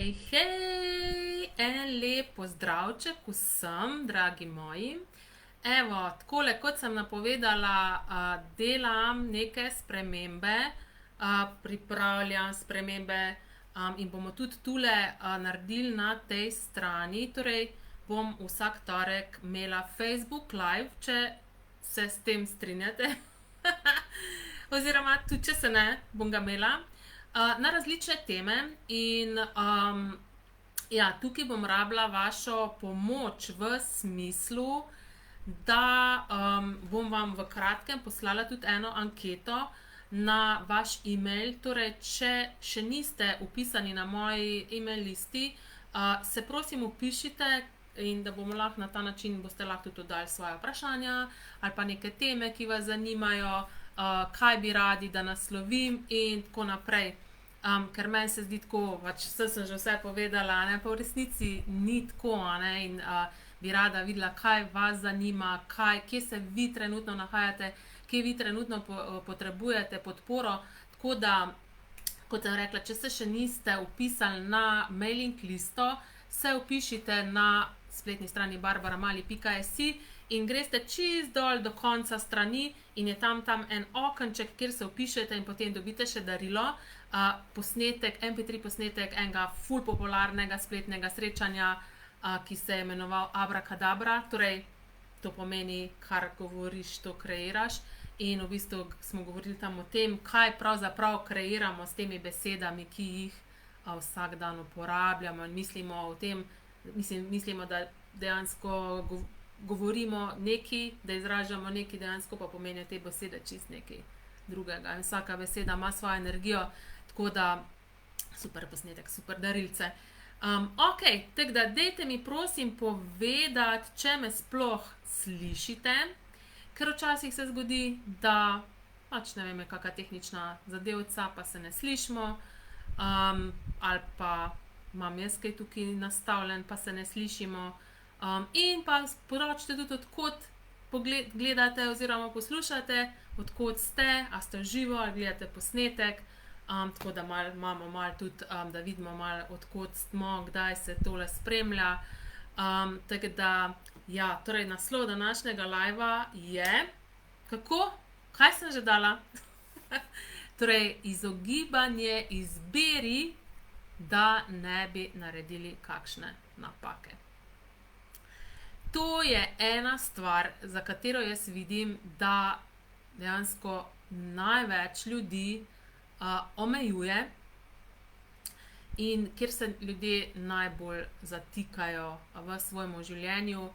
Hej, en lep pozdravček vsem, dragi moji. Evo, takole, kot sem napovedala, delam neke spremembe, pripravljam spremembe, in bomo tudi tule naredili na tej strani. Torej, bom vsak torek imela Facebook Live, če se s tem strinjate. Oziroma, tudi če se ne, bom ga imela. Na različne teme in ja, tukaj bom rabila vašo pomoč v smislu, da bom vam v kratkem poslala tudi eno anketo na vaš e-mail. Torej, če še niste vpisani na moji e-mail listi, se prosim vpišite in da bomo lahko na ta način boste lahko tudi dodali svoje vprašanja ali pa neke teme, ki vas zanimajo, kaj bi radi, da naslovim in tako naprej. Ker meni se zdi tako, pač sem že vse povedala, ne, pa v resnici ni tako, ne, in bi rada videla, kaj vas zanima, kje se vi trenutno nahajate, kje vi trenutno potrebujete podporo. Tako da, kot sem rekla, če se še niste vpisali na mailing listo, se vpišite na spletni strani barbaramali.si in greste čist dol do konca strani in je tam en okenček, kjer se vpišete in potem dobite še darilo, posnetek, MP3 posnetek enega ful popularnega spletnega srečanja, ki se je imenoval Abrakadabra. Torej, to pomeni, kar govoriš, to kreiraš. In v bistvu smo govorili tam o tem, kaj pravzaprav kreiramo s temi besedami, ki jih vsak dan uporabljamo in mislimo o tem, mislimo, da dejansko govorimo nekaj, da izražamo nekaj, dejansko pa pomenijo te besede čist nekaj drugega. In vsaka beseda ima svojo energijo, tako da super posnetek, super darilce. Okej, tako da dajte mi prosim povedati, če me sploh slišite, ker včasih se zgodi, da pač ne vem, je kakšna tehnična zadevca, pa se ne slišimo, ali pa imam jaz kaj tukaj nastavljen, pa se ne slišimo. In pa sporočite tudi, odkot gledate oziroma poslušate, odkot ste, a ste v živo ali gledate posnetek, tako da imamo malo tudi, da vidimo malo, odkot smo, kdaj se tole spremlja. Tako da, ja, torej naslov današnjega live-a je, kako? Kaj sem že dala? Torej, izogibanje izbiri, da ne bi naredili kakšne napake. To je ena stvar, za katero jaz vidim, da dejansko največ ljudi omejuje in kjer se ljudje najbolj zatikajo v svojem življenju.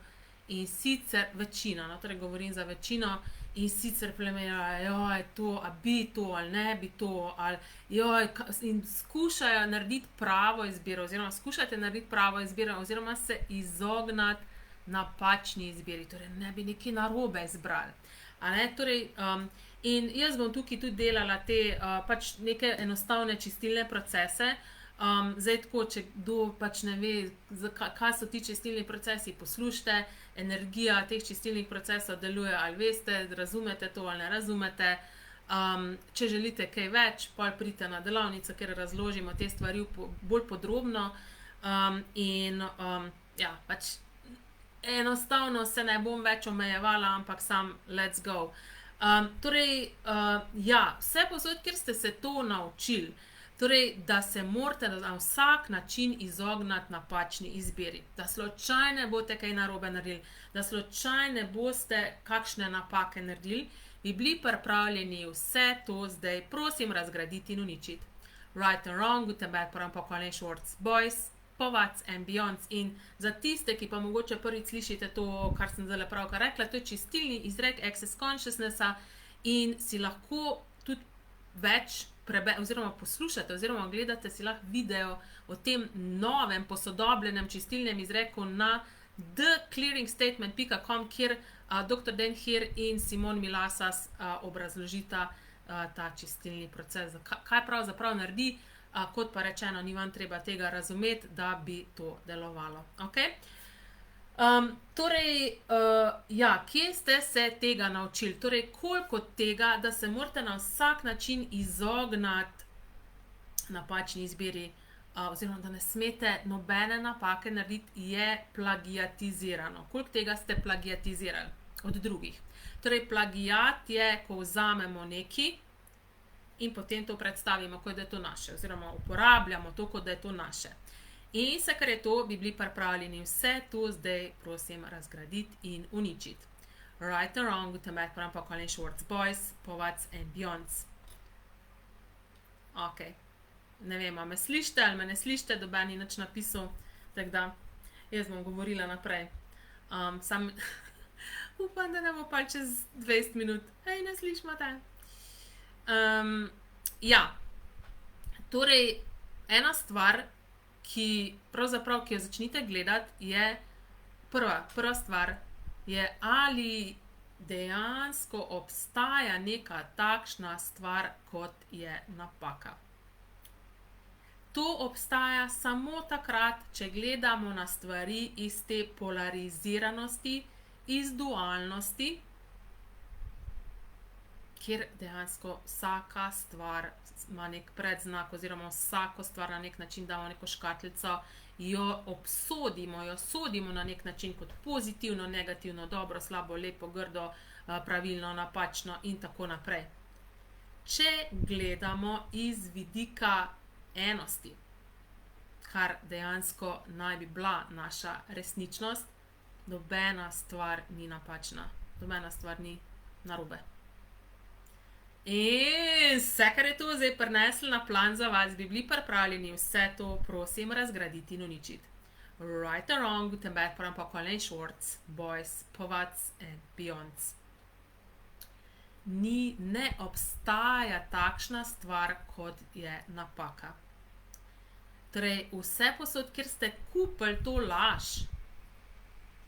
In sicer večina, no, torej govorim za večino, in sicer plemenjajo, joj, to, a bi to, ali ne bi to, ali joj, in skušajo narediti pravo izbiro, oziroma skušate narediti pravo izbiro, oziroma se izognati napačni izbiri, torej ne bi nekaj narobe izbrali. A ne, torej, in jaz bom tukaj tudi delala te pač neke enostavne čistilne procese. Zdaj tako, če kdo pač ne ve, kaj so ti čistilni procesi, poslušajte, energija teh čistilnih procesov deluje, ali veste, razumete to ali ne razumete. Če želite kaj več, potem pridite na delavnico, kjer razložimo te stvari bolj podrobno. In ja, pač enostavno se ne bom več omejevala, ampak sam let's go. Torej, ja, vse posod, kjer ste se to naučili, torej, da se morate na vsak način izognati napačni izbiri, da slučajno ne boste kaj narobe naredili, da slučajno ne boste kakšne napake naredili, bi bili pripravljeni vse to zdaj, prosim, razgraditi in uničiti. Right and wrong, good and bad, Parampokvalni Schwartz Boys, Povac and Beyonds. In za tiste, ki pa mogoče prvič slišite to, kar sem zdaj pravkar rekla, to je čistilni izrek Access Consciousnessa in si lahko tudi več oziroma poslušate oziroma gledate si lahko video o tem novem posodobljenem čistilnem izreku na theclearingstatement.com, kjer dr. Dan Heer in Simon Milasas obrazložita ta čistilni proces. Kaj pravzaprav naredi, kot pa rečeno, ni vam treba tega razumeti, da bi to delovalo. Okay? Torej, ja, kje ste se tega naučili? Torej, koliko tega, da se morate na vsak način izognati napačni izbiri, oziroma da ne smete nobene napake narediti, je plagiatizirano. Koliko tega ste plagiatizirali od drugih? Torej, plagiat je, ko vzamemo nekaj in potem to predstavimo, kot da je to naše, oziroma uporabljamo to, kot da je to naše. In vse, kar je to, bi bili pripravljeni vse to zdaj, prosim, razgraditi in uničiti. Right or wrong, utemeljiti pravim pa Colin Schwartz Boys, Povac and Beyonds. Ok. Ne vem, a me slište ali me ne slište, doben ni nič napisal, tako da jaz bom govorila naprej. Sam upam, da ne bo pa čez 20 minut. Hej, ne slišimo te. Ja, torej, ena stvar, ki jo začnite gledati, je prva stvar, je ali dejansko obstaja neka takšna stvar, kot je napaka. To obstaja samo takrat, če gledamo na stvari iz te polariziranosti, iz dualnosti, kjer dejansko vsaka stvar ima nek predznak, oziroma vsako stvar na nek način damo neko škatlico, jo obsodimo, jo sodimo na nek način kot pozitivno, negativno, dobro, slabo, lepo, grdo, pravilno, napačno in tako naprej. Če gledamo iz vidika enosti, kar dejansko naj bi bila naša resničnost, nobena stvar ni napačna, nobena stvar ni narobe. In vse, kar je to zdaj prineslo na plan za vas, bi bili pripravljeni vse to, prosim, razgraditi in uničiti. Right or wrong, utemeljiti pravim pa Colin Schwartz Boys, Povac and Beyonds. Ne obstaja takšna stvar, kot je napaka. Torej, vse posod, kjer ste kupili to laž,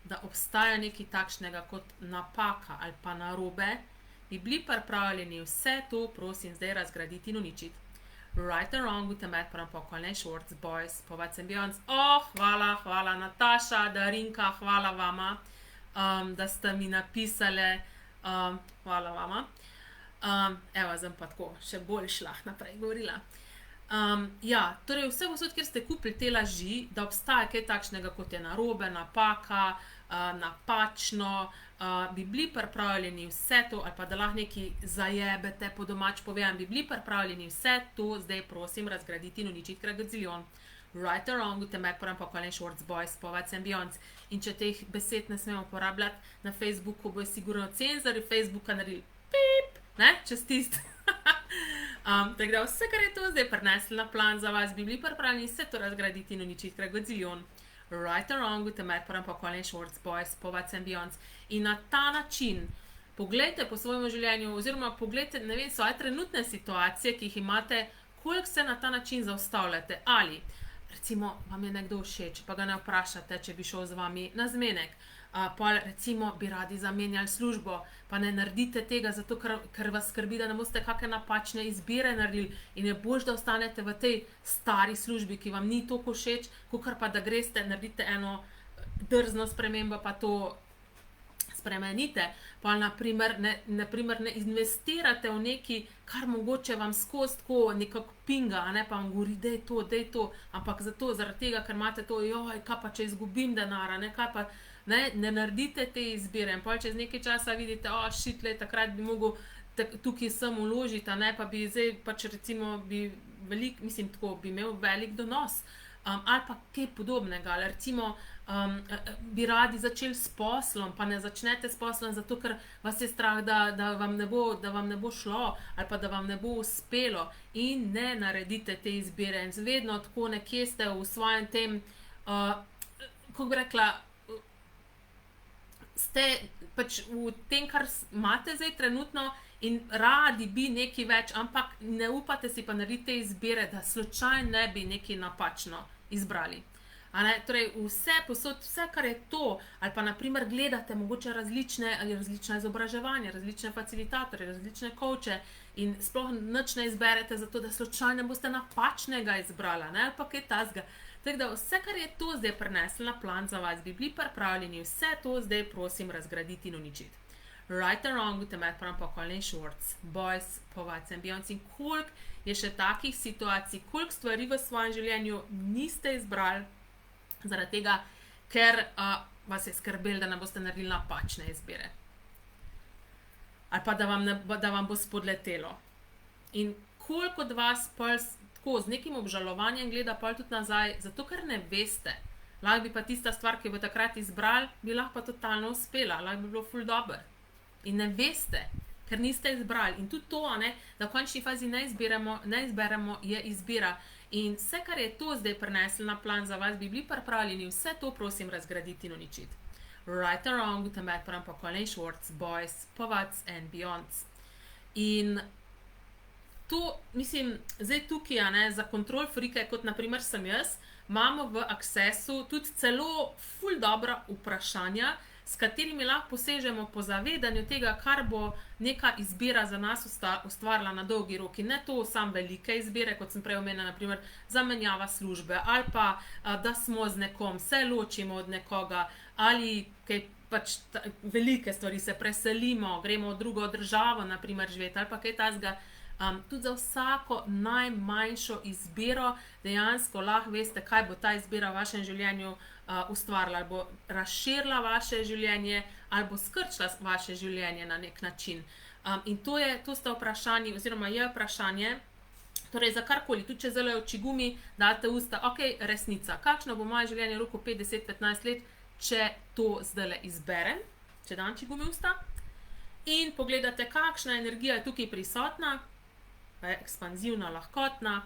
da obstaja nekaj takšnega kot napaka ali pa narobe, bi bili pripravljeni vse to, prosim, zdaj razgraditi in uničiti. Right or wrong, utemeljiti pravim pa Colin Schwartz Boys, Povac and Beyonds. Hvala, Nataša, Darinka, hvala vama, da ste mi napisali. Hvala vama. Evo, zdaj pa tako še bolj šla naprej govorila. Ja, torej vse posod, kjer ste kupili te laži, da obstaja kaj takšnega, kot je narobe, napaka, napačno, bi bili pripravljeni vse to, ali pa da lahko nekaj zajebete, po domač povem, bi bili pripravljeni vse to zdaj, prosim, razgraditi in uničiti kragazilijon. Right or wrong, utemeljiti pravim pa Colin Schwartz Boys, Povac and Beyonds. In če teh besed ne smemo uporabljati na Facebooku, bojo sigurno cenzorji Facebooka naredili pip, ne, čez tist. Tako da vse, kar je to zdaj prineslo na plan za vas, bi bili pripravljeni vse to razgraditi in uničiti kragazilijon. Right or wrong, utemeljiti pravim pa Colin Schwartz Boys, Povac and Beyonds. In na ta način poglejte po svojem življenju, oziroma poglejte, ne vem, svoje trenutne situacije, ki jih imate, koliko se na ta način zaustavljate. Ali recimo vam je nekdo všeč, pa ga ne vprašate, če bi šel z vami na zmenek. Pa recimo bi radi zamenjali službo, pa ne naredite tega, zato ker vas skrbi, da ne boste kakšne napačne izbire naredili in je boljše, da ostanete v tej stari službi, ki vam ni toliko všeč, kakor pa da greste, naredite eno drzno spremembo, pa to spremenite. Pa naprimer ne investirate v nekaj, kar mogoče vam skozi tako nekako pinga, ne, pa vam govori, dej to, ampak zaradi tega, ker imate to, kaj pa če izgubim denara, ne, kaj pa, ne naredite te izbire. In pa čez nekaj časa vidite, takrat bi mogel tukaj sem vložiti, ne, pa bi zdaj pač recimo bi imel velik donos. Ali pa kaj podobnega, ali recimo bi radi začeli s poslom, pa ne začnete s poslom, zato ker vas je strah, da vam ne bo šlo, ali pa da vam ne bo uspelo, in ne naredite te izbire. In vedno tako nekje ste v svojem tem, kako bi rekla, ste pač v tem, kar imate zdaj trenutno, in radi bi nekaj več, ampak ne upate si pa narediti izbire, da slučajno ne bi nekaj napačno izbrali. Torej, vse posod, vse, kar je to, ali pa naprimer gledate mogoče različna izobraževanja, različne facilitatorje, različne coache in sploh nič ne izberete, zato da slučajno boste napačnega izbrala, ne, ali pa kaj takega. Tako da vse, kar je to zdaj prineslo na plan za vas, bi bili pripravljeni vse to zdaj, prosim, razgraditi in uničiti. Right and wrong, utemet prav pa Colin Schwartz, Boys, Povac and Beyonce. In koliko je še takih situacij, koliko stvari v svojem življenju niste izbrali zaradi tega, ker vas je skrbelo, da ne boste naredili napačne izbire. Ali pa da vam bo spodletelo. In koliko od vas tako z nekim obžalovanjem gleda pol tudi nazaj, zato ker ne veste. Lahko bi pa tista stvar, ki jo bo takrat izbrali, bi lahko pa totalno uspela, lahko bi bilo ful dobro. In ne veste, ker niste izbrali. In tudi to, da v končni fazi ne izberemo, je izbira. In vse, kar je to zdaj prineslo na plan za vas, bi bili pripravljeni vse to, prosim, razgraditi in uničiti. Right and wrong, utemet prav pa Colin Schwartz, Boys, Povac and Beyonce. In to, mislim, zdaj tukaj, za kontrol frike, kot naprimer sem jaz, imamo v Accessu tudi celo ful dobra vprašanja, s katerimi lahko posežemo po zavedanju tega, kar bo neka izbira za nas ustvarila na dolgi rok. In ne to samo velike izbire, kot sem prej omenila, naprimer zamenjava službe, ali pa da smo z nekom, se ločimo od nekoga, ali kaj pač velike stvari, se preselimo, gremo v drugo državo, naprimer živeti, ali pa kaj takega. Tudi za vsako najmanjšo izbiro dejansko lahko veste, kaj bo ta izbira v vašem življenju ustvarila, ali bo razširila vaše življenje, ali bo skrčila vaše življenje na nek način. In to sta vprašanje, oziroma je vprašanje, torej za karkoli, tudi če zelo oči gumi, date usta, ok, resnica, kakšno bo moje življenje v roku 5, 10, 15 let, če to zdajle izberem, če dam oči gumi usta, in pogledate, kakšna energija je tukaj prisotna, je ekspanzivna, lahkotna,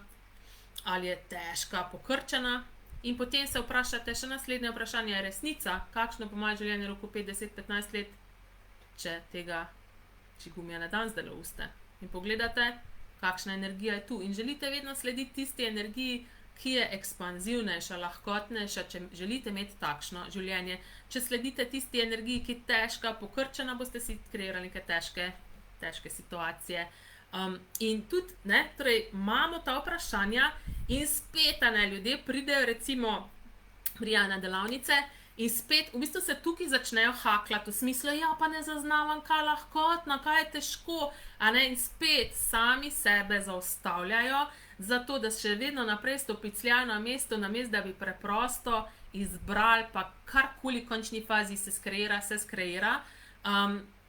ali je težka, pokrčena, in potem se vprašate še naslednje vprašanje, je resnica, kakšno bo moje življenje v roku 5, 10, 15 let, če tega čigumija ne dam zdaj v uste. In pogledate, kakšna energija je tu. In želite vedno slediti tisti energiji, ki je ekspanzivnejša, lahkotnejša, če želite imeti takšno življenje. Če sledite tisti energiji, ki je težka, pokrčena, boste si kreirali neke težke situacije. In tudi, torej, imamo ta vprašanja in spet, ljudje pridejo recimo na delavnice in spet, v bistvu se tukaj začnejo haklati, v smislu, ja, pa ne zaznavam, kaj lahkotno, kaj je težko, in spet sami sebe zaustavljajo, zato da še vedno naprej stopicljajo na mesto, namesto da bi preprosto izbrali, pa karkoli v končni fazi se skreira.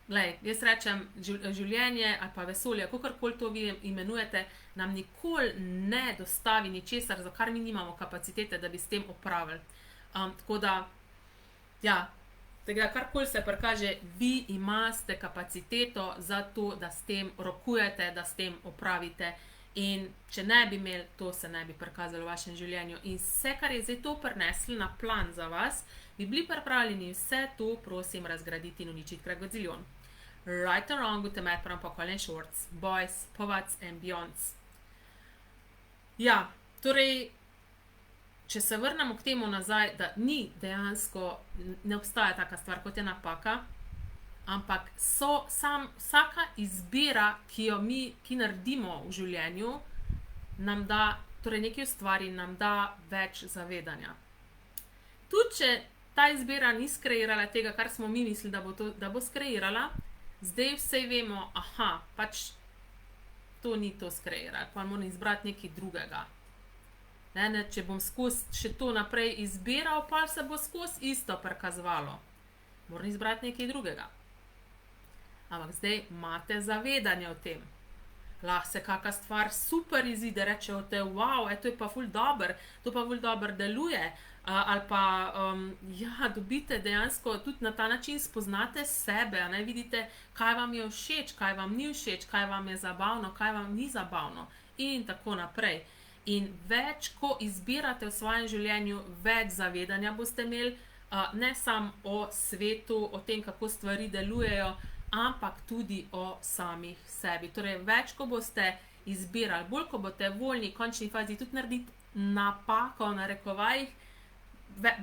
Jaz rečem, življenje ali pa vesolje, kakorkoli to vi imenujete, nam nikoli ne dostavi ničesar, za kar mi nimamo kapacitete, da bi s tem opravili. Tako da, tega karkoli se prikaže, vi imate kapaciteto za to, da s tem rokujete, da s tem opravite. In če ne bi imeli, to se ne bi prikazalo v vašem življenju. In vse, kar je zdaj to prineslo na plan za vas, bi bili pripravljeni vse to, prosim, razgraditi in uničiti krat gaziljon. Right and wrong, utemet prav pa Colin Schwartz, Boys, Povac and Beyonce. Torej, če se vrnemo k temu nazaj, da dejansko ne obstaja taka stvar, kot je napaka, ampak vsaka izbira, ki naredimo v življenju, nam da, torej nekaj ustvari, nam da več zavedanja. Tudi če ta izbira ni skreirala tega, kar smo mi mislili, da bo skreirala, zdaj vsej vemo, pač to ni to skreirala, pa moram izbrati nekaj drugega. Če bom skozi še to naprej izbiral, pa se bo skozi isto prikazovalo. Moram izbrati nekaj drugega. Ampak zdaj imate zavedanje o tem. Lahko se kakšna stvar super izide, rečejo te, wow, to je pa ful dober, to pa ful dober deluje. Ali pa, dobite dejansko tudi na ta način spoznate sebe, vidite, kaj vam je všeč, kaj vam ni všeč, kaj vam je zabavno, kaj vam ni zabavno in tako naprej. In več, ko izbirate v svojem življenju, več zavedanja boste imeli, ne samo o svetu, o tem, kako stvari delujejo, ampak tudi o samih sebi. Torej, več, ko boste izbirali, bolj, ko boste voljni v končni fazi tudi narediti napako v narekovajih,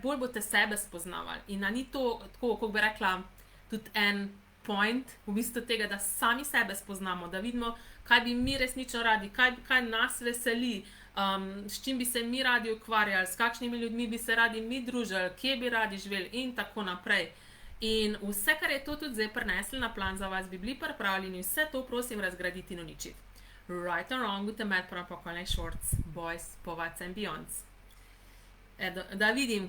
bolj boste sebe spoznavali. In ni to, tako, kako bi rekla, tudi en point, v bistvu tega, da sami sebe spoznamo, da vidimo, kaj bi mi resnično radi, kaj nas veseli, s čim bi se mi radi ukvarjali, s kakšnimi ljudmi bi se radi mi družili, kje bi radi živeli in tako naprej. In vse, kar je to tudi zdaj prineslo na plan za vas, bi bili pripravljeni vse to, prosim, razgraditi in uničiti. Right and wrong, utemelj Apocalypse Shorts, boys, povats and beyonds. Da vidim.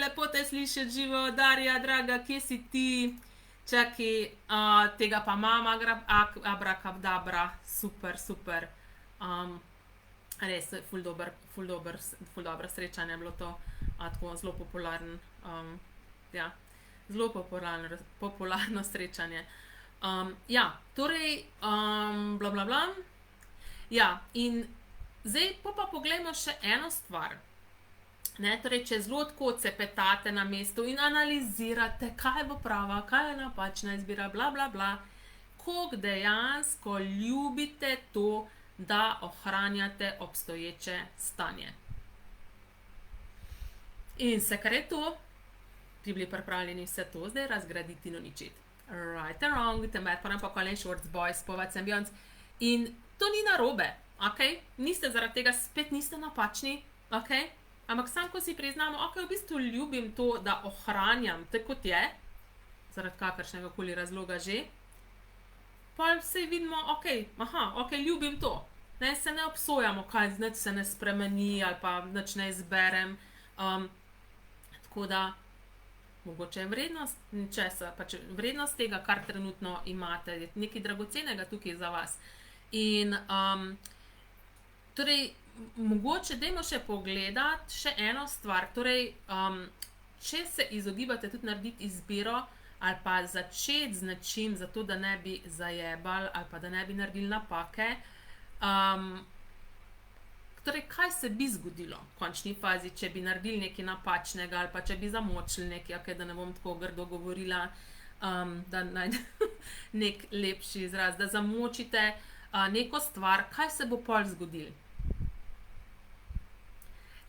Lepo te slišati živo, Darja, draga, kje si ti? Čaki, tega pa mama, abrakadabra, super, super. Res, ful dobro srečanje je bilo to, tako zelo popularen, ja, zelo popularno srečanje. Ja, torej, bla bla bla. Ja, in zdaj pa poglejmo še eno stvar. Ne, torej, če zelo tako cepetate na mestu in analizirate, kaj bo prava, kaj je napačna izbira, bla bla bla, koliko dejansko ljubite to, da ohranjate obstoječe stanje. In vse, kar je to, bi bili pripravljeni vse to zdaj razgraditi in uničiti. Right and wrong, utemelj Apocalypse Shorts, boys, povats and beyonds. In to ni narobe, ok? Niste zaradi tega, spet niste napačni, ok? Ampak sam, ko si priznamo, ok, v bistvu ljubim to, da ohranjam tako kot je, zaradi kakršnega koli razloga že, pa vse vidimo, ok, ljubim to. Ne, se ne obsojamo, kaj nič se ne spremeni ali pa nič ne izberem. Tako da, mogoče je vrednost česa, pač vrednost tega, kar trenutno imate, je nekaj dragocenega tukaj za vas. In torej, mogoče dajmo še pogledati še eno stvar. Torej, če se izogibate tudi narediti izbiro ali pa začeti z nečim, zato da ne bi zajebali ali pa da ne bi naredili napake, torej, kaj se bi zgodilo v končni fazi, če bi naredili nekaj napačnega ali pa če bi zamočili nekaj, da ne bom tako grdo govorila, da najdem nek lepši izraz, da zamočite neko stvar, kaj se bo pol zgodilo?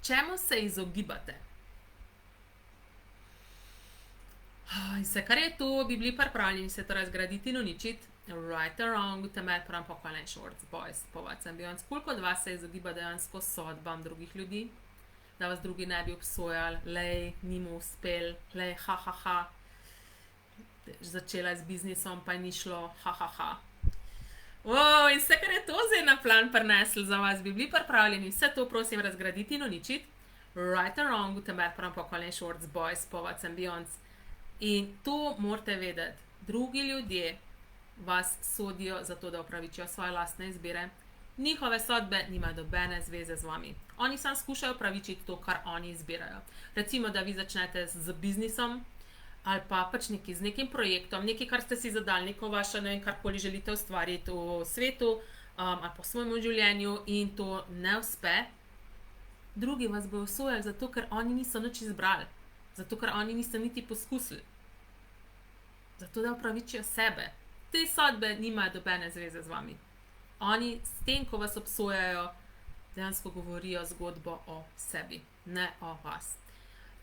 Čemu se izogibate? In vse, kar je to, bi bili pripravljeni se to razgraditi in uničiti. Right or wrong, utemelj Apocalypse Shorts, boys, povats and beyonds. Koliko od vas se izogiba dejansko sodbam drugih ljudi? Da vas drugi ne bi obsojali, lej, ni mu uspel, lej, začela z biznisom, pa ni šlo, in vse, kar je to zdaj na plan prineslo za vas, bi bili pripravljeni vse to, prosim, razgraditi in uničiti. Right or wrong, utemelj Apocalypse Shorts, boys, povats and beyonds. In to morate vedeti, drugi ljudje vas sodijo zato, da upravičijo svoje lastne izbire. Njihove sodbe nimajo nobene zveze z vami. Oni samo skušajo upravičiti to, kar oni izbirajo. Recimo, da vi začnete z biznisom ali pa pač z nekim projektom, nekaj, kar ste si zadali, neko vaše, ne vem, karkoli želite ustvariti v svetu ali po svojem življenju in to ne uspe. Drugi vas bojo sojali zato, ker oni niso nič izbrali. Zato, ker oni niso niti poskusili. Zato, da upravičijo sebe. Te sodbe nimajo nobene zveze z vami. Oni s tem, ko vas obsojajo, dejansko govorijo zgodbo o sebi, ne o vas.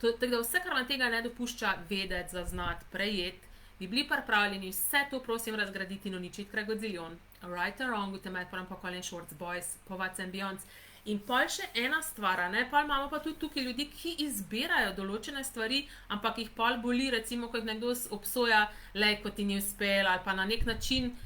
Tako da vse, kar vam tega ne dopušča vedeti, zaznati, prejeti, bi bili pripravljeni vse to, prosim, razgraditi in uničiti kregoziljon. Right or wrong, utemelj Apocalypse Shorts, boys, povats and beyonds. In pol še ena stvar, pol imamo pa tudi tukaj ljudi, ki izbirajo določene stvari, ampak jih pol boli, recimo, ko jih nekdo obsoja, lej, ko ti ni uspel, ali pa na nek način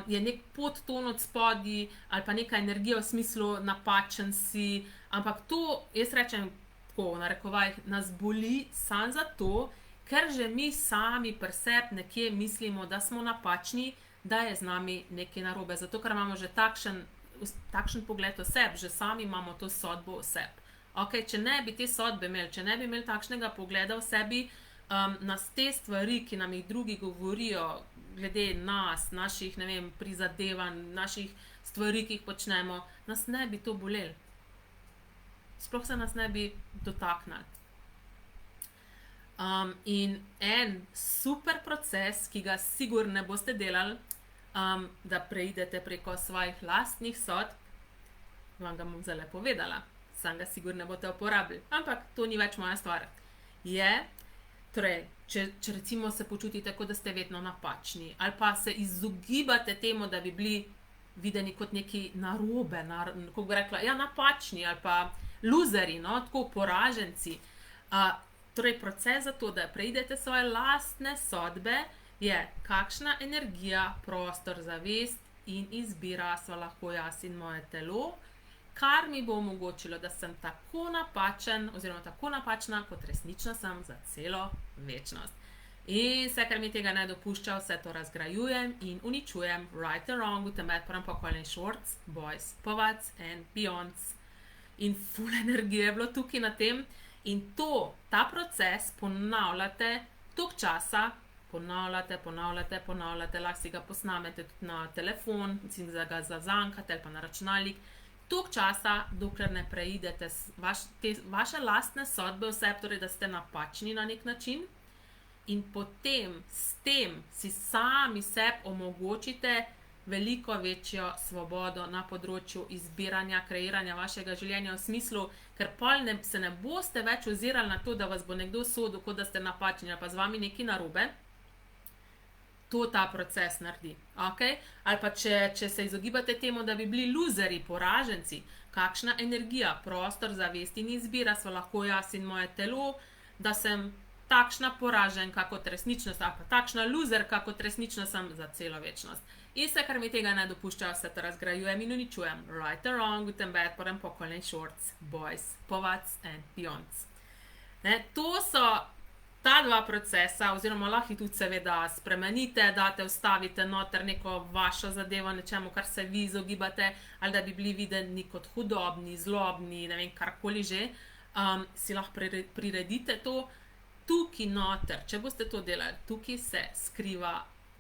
je nek podton od spodaj, ali pa neka energija v smislu napačen si, ampak to, jaz rečem tako, v narekovajih, nas boli samo zato, ker že mi sami pri sebi nekje mislimo, da smo napačni, da je z nami nekaj narobe, zato ker imamo že takšen pogled o sebi, že sami imamo to sodbo o sebi. Ok, če ne bi te sodbe imeli, če ne bi imeli takšnega pogleda o sebi, nas te stvari, ki nam jih drugi govorijo, glede nas, naših, ne vem, prizadevanj, naših stvari, ki jih počnemo, nas ne bi to bolelo. Sploh se nas ne bi dotaknili. In en super proces, ki ga sigurno ne boste delali, da preidete preko svojih lastnih sodb, vam ga bom zdaj povedala, sam ga sigurno ne boste uporabili, ampak to ni več moja stvar. Torej, če recimo se počutite, kot da ste vedno napačni, ali pa se izogibate temu, da bi bili videni kot neki narobe, kako bi rekla, napačni ali pa luzeri, tako poraženci, torej proces za to, da preidete svoje lastne sodbe, je kakšna energija, prostor, zavest in izbira so lahko jaz in moje telo, kar mi bo omogočilo, da sem tako napačen oziroma tako napačna, kot resnično sem za celo večnost. In vse, kar mi tega ne dopušča, vse to razgrajujem in uničujem. Right and wrong, utemet param pokoljen shorts, boys, povac and beyonds. In full energije je bilo tukaj na tem. In ta proces ponavljate toliko časa, ponavljate, lahko si ga posnamete tudi na telefon, mislim, da ga zazankate ali pa na računalnik, toliko časa, dokler ne preidete vaše lastne sodbe v sebi, torej da ste napačni na nek način. In potem s tem si sami sebi omogočite veliko večjo svobodo na področju izbiranja, kreiranja vašega življenja v smislu, ker pol se ne boste več ozirali na to, da vas bo nekdo sodil, kot da ste napačni ali pa z vami nekaj narobe. To ta proces naredi. Okay? Ali pa če se izogibate temu, da bi bili luzeri, poraženci, kakšna energija, prostor, zavest in izbira so lahko jaz in moje telo, da sem takšna poraženka kot resničnost, ali pa takšna luzerka kot resnično sem za celo večnost. In vse, kar mi tega ne dopušča, vse to razgrajujem in uničujem. Right and wrong, good and bad, porem pokoljen shorts, boys, povac and beyonds. To so ta dva procesa, oziroma lahko tudi seveda spremenite, date, vstavite noter neko vašo zadevo, nečemu, kar se vi izogibate, ali da bi bili videni kot hudobni, zlobni, ne vem, karkoli že, si lahko priredite to. Tukaj noter, če boste to delali, tukaj se skriva,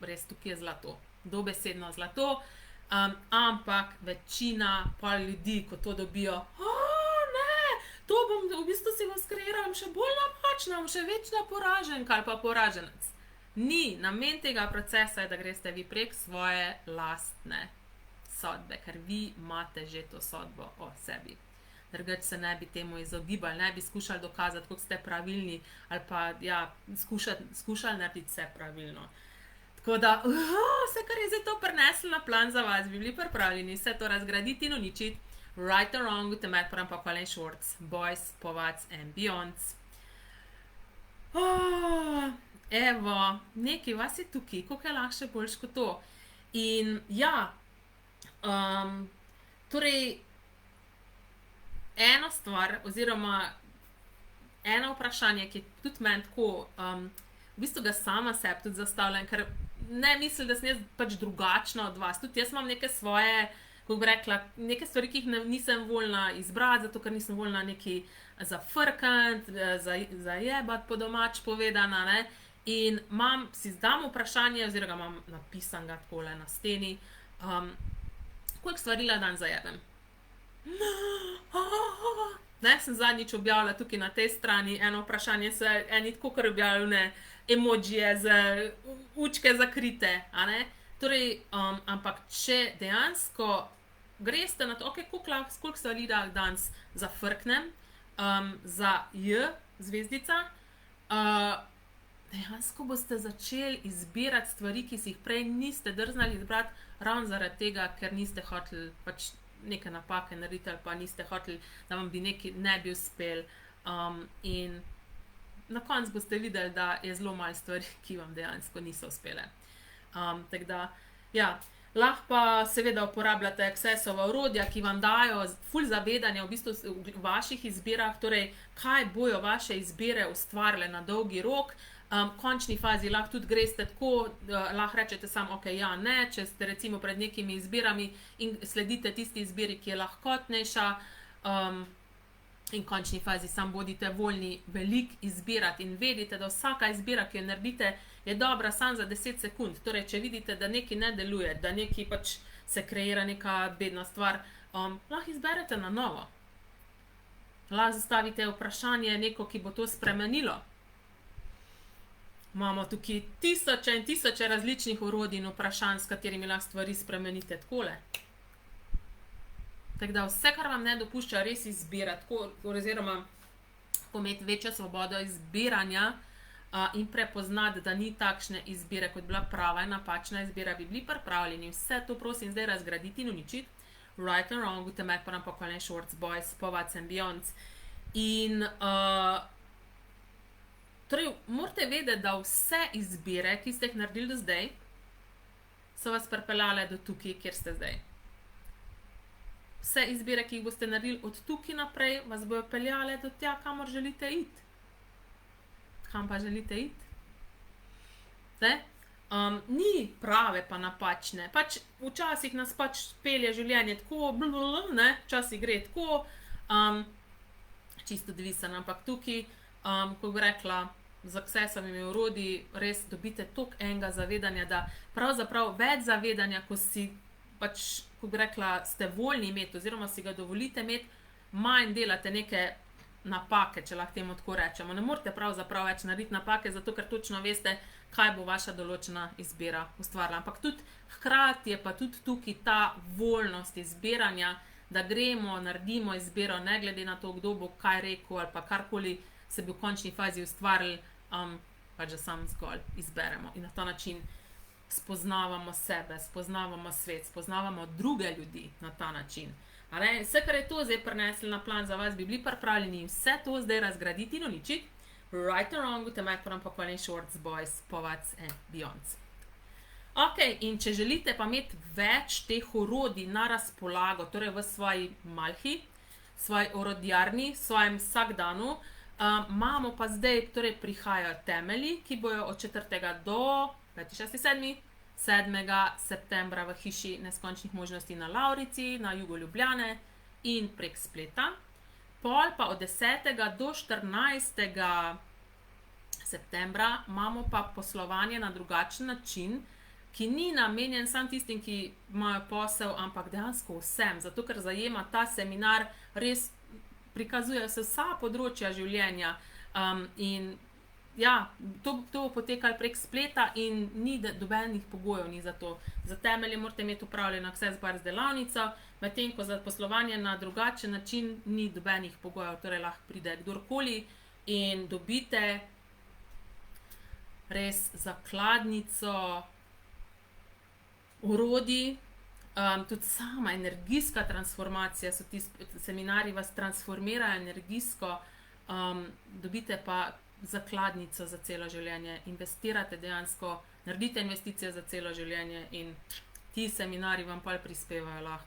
res tukaj je zlato, dobesedno zlato, ampak večina pa ljudi, ko to dobijo, to bom, v bistvu si bom skreiral, še bolj napačna, še večna poraženka ali pa poraženec. Ni, namen tega procesa je, da greste vi prek svoje lastne sodbe, ker vi imate že to sodbo o sebi. Drugače se ne bi temu izogibali, ne bi skušali dokazati, kako ste pravilni, ali pa skušali narediti vse pravilno. Tako da, vse, kar je zdaj to prineslo na plan za vas, bi bili pripravljeni vse to razgraditi in uničiti. Right or wrong, utemet poram pokoljen shorts, boys, povac and beyonds. Evo, nekaj vas je tukaj, koliko je lahko še boljš kot to. In ja, torej, ena stvar, oziroma eno vprašanje, ki je tudi meni tako, v bistvu ga sama sebi tudi zastavljam, ker ne mislim, da sem jaz pač drugačna od vas. Tudi jaz imam neke svoje, kako bi rekla, neke stvari, ki jih nisem voljna izbrati, zato ker nisem voljna neki zafrkant, zajebat po domač povedana, ne. In si zdam vprašanje, oziroma imam napisan ga takole na steni, koliko stvari na dan zajebem. Ne, sem zadnjič objavila tukaj na tej strani eno vprašanje, eni tako kar objavljene emojije z učke zakrite, a ne. Torej, ampak če dejansko greste na to, ok, koliko stvari danes zafrknem, za zvezdica, dejansko boste začeli izbirati stvari, ki si jih prej niste drznali izbrati, ravno zaradi tega, ker niste hoteli pač neke napake narediti ali pa niste hoteli, da vam bi nekaj ne bi uspel. In na koncu boste videli, da je zelo malo stvari, ki vam dejansko niso uspele. Tako da, ja, lahko pa seveda uporabljate Accessova orodja, ki vam dajo ful zavedanja v bistvu v vaših izbirah, torej kaj bojo vaše izbire ustvarile na dolgi rok. V končni fazi lahko tudi greste tako, lahko rečete samo, ok, ja, ne, če ste recimo pred nekimi izbirami in sledite tisti izbiri, ki je lahkotnejša, in v končni fazi samo bodite voljni veliko izbirati in vedite, da vsaka izbira, ki jo naredite, je dobra samo za 10 sekund. Torej, če vidite, da nekaj ne deluje, da nekaj pač se kreira neka bedna stvar, lahko izberete na novo. Lahko zastavite vprašanje neko, ki bo to spremenilo. Imamo tukaj tisoče in tisoče različnih orodij in vprašanj, s katerimi lahko stvari spremenite takole. Tako da vse, kar vam ne dopušča res izbirati, oziroma imeti večjo svobodo izbiranja in prepoznati, da ni takšne izbire, kot bila prava in napačna izbira, bi bili pripravljeni vse to prosim zdaj razgraditi in uničiti. Right and wrong, utemet poram pokoljen shorts, boys, povac and beyonds. In morate vedeti, da vse izbire, ki ste jih naredili do zdaj, so vas pripeljale do tukaj, kjer ste zdaj. Vse izbire, ki jih boste naredili od tukaj naprej, vas bojo peljale do tja, kamor želite iti. Kam pa želite iti? Ni prave pa napačne. Pač včasih nas pač pelje življenje tako, včasih gre tako, čisto odvisen, ampak tukaj, ko bi rekla, z Accessovimi orodji res dobite toliko enega zavedanja, da pravzaprav več zavedanja, ko si pač, ko bi rekla, ste voljni imeti oziroma si ga dovolite imeti, manj delate neke napake, če lahko temu tako rečemo. Ne morete pravzaprav več narediti napake, zato ker točno veste, kaj bo vaša določena izbira ustvarila. Ampak tudi hkrati je pa tudi tukaj ta voljnost izbiranja, da gremo, naredimo izbiro, ne glede na to, kdo bo kaj rekel ali pa karkoli se bi v končni fazi ustvarili, pač da sam zgolj izberemo. In na ta način spoznavamo sebe, spoznavamo svet, spoznavamo druge ljudi na ta način. Vse, kar je to zdaj prinesli na plan za vas, bi bili pripravljeni vse to zdaj razgraditi in uničiti. Right or wrong, te Mac Pokolej Shorts, Boys, Povac and Beyonds. Ok, in če želite pa imeti več teh orodij na razpolago, torej v svoji malhi, svoji orodjarni, svojem vsakdanu, imamo pa zdaj, torej prihajajo temelji, ki bojo od 4. do 5., 6., 7. septembra v hiši neskončnih možnosti na Lavrici, na jugu Ljubljane in prek spleta. Pol pa od 10. do 14. septembra imamo pa poslovanje na drugačen način, ki ni namenjen samo tistim, ki imajo posel, ampak dejansko vsem, zato ker zajema ta seminar, res prikazujejo se vsa področja življenja, in ja, to bo potekalo prek spleta in ni dobenih pogojev ni za to. Za temelje morate imeti upravljeno Access Bars delavnico, medtem ko za poslovanje na drugačen način ni dobenih pogojev, torej lahko pride kdorkoli in dobite res zakladnico orodij, tudi sama energijska transformacija, so ti seminarji vas transformirajo energijsko, dobite pa zakladnico za celo življenje, investirate dejansko, naredite investicije za celo življenje in ti seminarji vam pa prispevajo lahko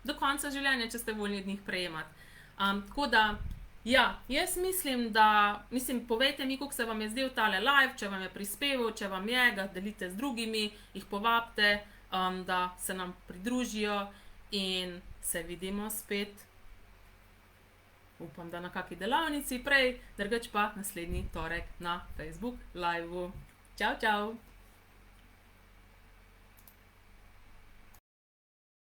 do konca življenja, če ste voljni od njih prejemati. Tako da, ja, jaz mislim, povejte mi, kako se vam je zdel tale live, če vam je prispeval, če vam je, ga delite z drugimi, jih povabite, da se nam pridružijo in se vidimo spet, upam, da na kakšni delavnici prej, drugače pa naslednji torek na Facebook live-u. Čau, čau!